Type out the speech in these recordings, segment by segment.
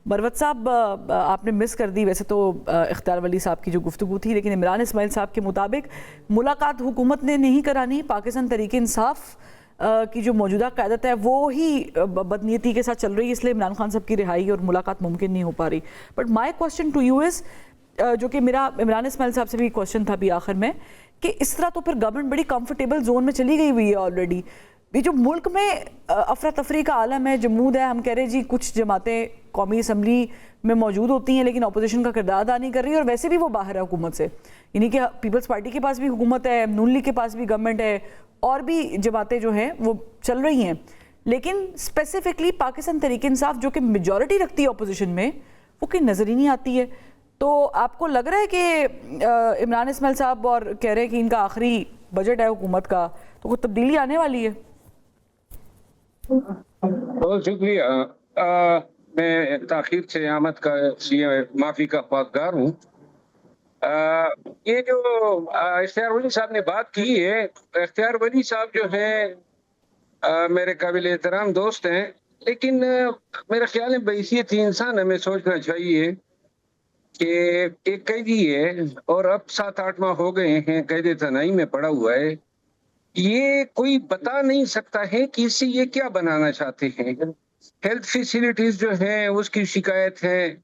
مروت صاحب آپ نے مس کر دی ویسے تو اختیار ولی صاحب کی جو گفتگو تھی، لیکن عمران اسماعیل صاحب کے مطابق ملاقات حکومت نے نہیں کرانی، پاکستان تحریک انصاف کی جو موجودہ قیادت ہے وہ ہی بدنیتی کے ساتھ چل رہی ہے، اس لیے عمران خان صاحب کی رہائی اور ملاقات ممکن نہیں ہو پا رہی. But my question to you is, جو کہ میرا عمران اسماعیل صاحب سے بھی کوسچن تھا بھی آخر میں، کہ اس طرح تو پھر گورنمنٹ بڑی کمفرٹیبل زون میں چلی گئی ہوئی ہے آلریڈی. یہ جو ملک میں افراتفری کا عالم ہے، جمود ہے، ہم کہہ رہے جی کچھ جماعتیں قومی اسمبلی میں موجود ہوتی ہیں لیکن اپوزیشن کا کردار ادا نہیں کر رہی، اور ویسے بھی وہ باہر ہے حکومت سے، یعنی کہ پیپلز پارٹی کے پاس بھی حکومت ہے، نون لیگ کے پاس بھی گورنمنٹ ہے، اور بھی جماعتیں جو ہیں وہ چل رہی ہیں، لیکن اسپیسیفکلی پاکستان تحریک انصاف جو کہ میجورٹی رکھتی ہے اپوزیشن میں، وہ کہیں نظر ہی نہیں آتی ہے. تو آپ کو لگ رہا ہے کہ عمران اسماعیل صاحب اور کہہ رہے ہیں کہ ان کا آخری بجٹ ہے حکومت کا، تو کوئی تبدیلی آنے والی ہے؟ بہت شکریہ. میں تاخیر سے آمد کا معافی کا خواہشگر ہوں. یہ جو اختیار ولی صاحب نے بات کی ہے، اختیار ولی صاحب جو ہے میرے قابل احترام دوست ہیں، لیکن میرا خیال ہے بحیثیت انسان ہمیں سوچنا چاہیے کہ ایک قیدی ہے اور اب 7-8 ماہ ہو گئے ہیں قید تنہائی میں پڑا ہوا ہے. یہ کوئی بتا نہیں سکتا ہے کہ اس سے یہ کیا بنانا چاہتے ہیں. ہیلتھ فیسیلیٹیز جو ہیں اس کی شکایت ہے.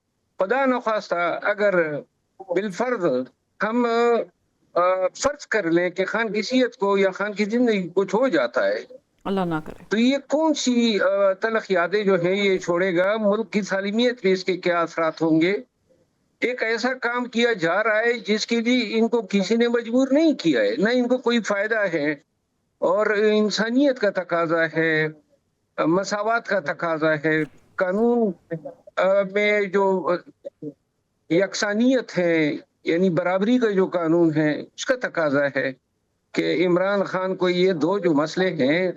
خدا نخواستہ اگر بالفرض ہم فرض کر لیں کہ خان کی صحت کو یا خان کی زندگی کچھ ہو جاتا ہے، اللہ نہ کرے، تو یہ کون سی تلخ یادیں جو ہیں یہ چھوڑے گا؟ ملک کی سالمیت پہ اس کے کیا اثرات ہوں گے؟ ایک ایسا کام کیا جا رہا ہے جس کے لیے ان کو کسی نے مجبور نہیں کیا ہے، نہ ان کو کوئی فائدہ ہے، اور انسانیت کا تقاضا ہے، مساوات کا تقاضا ہے، قانون میں جو یکسانیت ہے یعنی برابری کا جو قانون ہے اس کا تقاضا ہے کہ عمران خان کو یہ دو جو مسئلے ہیں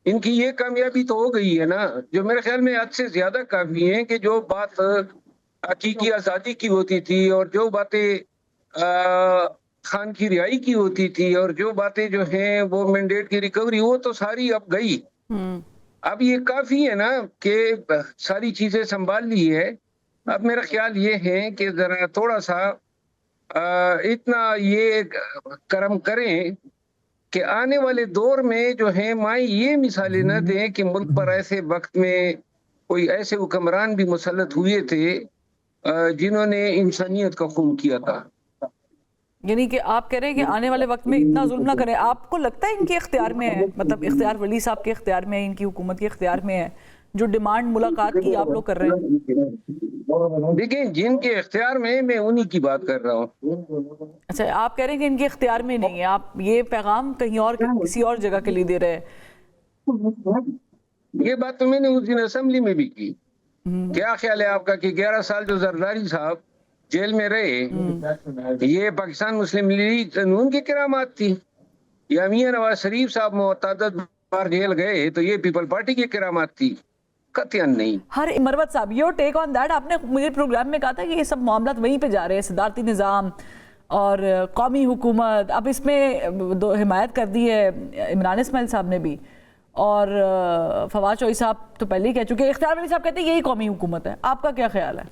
ان کی یہ کامیابی تو ہو گئی ہے نا، جو میرے خیال میں حد سے زیادہ کافی ہیں، کہ جو بات حقیقی آزادی کی ہوتی تھی اور جو باتیں خان کی رہائی کی ہوتی تھی اور جو باتیں جو ہیں وہ مینڈیٹ کی ریکوری، وہ تو ساری اب گئی. اب یہ کافی ہے نا کہ ساری چیزیں سنبھال لی ہے. اب میرا خیال یہ ہے کہ ذرا تھوڑا سا اتنا یہ کرم کریں کہ آنے والے دور میں جو ہے مائیں یہ مثالیں نہ دیں کہ ملک پر ایسے وقت میں کوئی ایسے حکمران بھی مسلط ہوئے تھے جنہوں نے انسانیت کا خون کیا تھا. یعنی کہ آپ کہہ رہے ہیں کہ آنے والے وقت میں اتنا ظلم نہ کریں. آپ کو لگتا ہے ان کے اختیار میں ہے، مطلب اختیار ولی صاحب کے اختیار میں ہے، ان کی حکومت کے اختیار میں ہے جو ڈیمانڈ ملاقات کی آپ لوگ کر رہے ہیں؟ دیکھیں جن کے اختیار میں میں انہی کی بات کر رہا ہوں. اچھا، آپ کہہ رہے ہیں کہ ان کے اختیار میں نہیں ہے، آپ یہ پیغام کہیں اور کسی اور جگہ کے لیے دے رہے ہیں. یہ بات تو میں نے اس دن اسمبلی میں بھی کی. کیا خیال ہے آپ کا کہ 11 سال جو زرداری صاحب جیل میں رہے، یہ پاکستان مسلم لیگ نون کی کرامات تھی؟ یا میاں نواز شریف صاحب متعدد بار جیل گئے تو یہ پیپل پارٹی کی کرامات تھی؟ قطعاً نہیں. ہر مروت صاحب، یور ٹیک آن دیٹ. آپ نے مجھے پروگرام میں کہا تھا کہ یہ سب معاملات وہیں پہ جا رہے ہیں، صدارتی نظام اور قومی حکومت. اب اس میں حمایت کر دی ہے عمران اسماعیل صاحب نے بھی، اور فواد چوہدری صاحب تو پہلے ہی کہہ چکے. اختیار ولی صاحب کہتے ہیں یہی قومی حکومت ہے. آپ کا کیا خیال ہے؟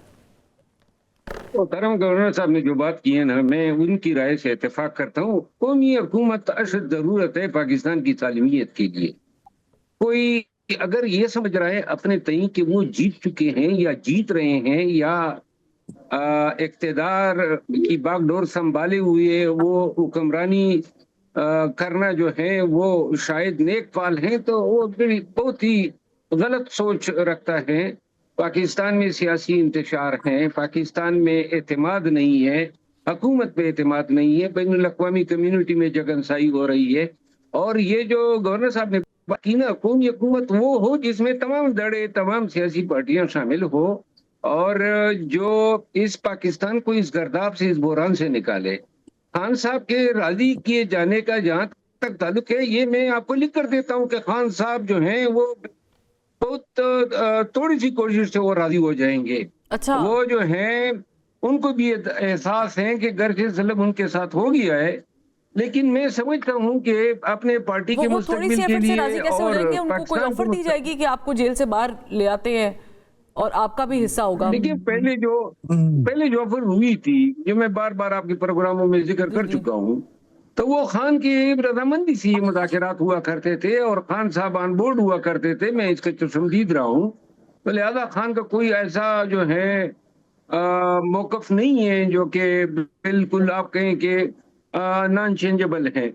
محترم گورنر صاحب نے جو بات کی ہے نا، میں ان کی رائے سے اتفاق کرتا ہوں. قومی حکومت اشد ضرورت ہے پاکستان کی سالمیت کے لیے. کوئی اگر یہ سمجھ رہا ہے اپنے تئیں کہ وہ جیت چکے ہیں یا جیت رہے ہیں یا اقتدار کی باغ ڈور سنبھالے ہوئے وہ حکمرانی کرنا جو ہے وہ شاید نیک فال ہیں، تو وہ بہت ہی غلط سوچ رکھتا ہے. پاکستان میں سیاسی انتشار ہے، پاکستان میں اعتماد نہیں ہے، حکومت پہ اعتماد نہیں ہے، بین الاقوامی کمیونٹی میں جگنسائی ہو رہی ہے. اور یہ جو گورنر صاحب نے باقی نا قومی حکومت وہ ہو جس میں تمام دڑے تمام سیاسی پارٹیاں شامل ہو اور جو اس پاکستان کو اس گرداب سے، اس بحران سے نکالے. خان صاحب کے راضی کیے جانے کا جہاں تک تعلق ہے، یہ میں آپ کو لکھ کر دیتا ہوں کہ خان صاحب جو ہیں وہ بہت تھوڑی سی کوشش سے وہ راضی ہو جائیں گے. اچھا، وہ جو ہیں ان کو بھی احساس ہے کہ گرچہ ظلم ان کے ساتھ ہو گیا ہے، لیکن میں سمجھتا ہوں کہ اپنے پارٹی کے وہ تھوڑی سی مستقبل کے ایفرٹ سے لیے راضی کیسے ہو اور جائیں گے؟ ان کو کوئی پاکستان آفر کو دی جائے گی کہ آپ کو جیل سے باہر لے آتے ہیں اور آپ کا بھی حصہ ہوگا. دیکھیے پہلے جو افر ہوئی تھی، جو میں بار بار آپ کے پروگراموں میں ذکر کر چکا ہوں، تو وہ خان کی رضامندی سے یہ مذاکرات ہوا کرتے تھے اور خان صاحب آن بورڈ ہوا کرتے تھے. میں اس کا پسندید رہا ہوں. تو لہذا خان کا کوئی ایسا جو ہے موقف نہیں ہے جو کہ بالکل آپ کہیں کہ نان چینجبل ہے.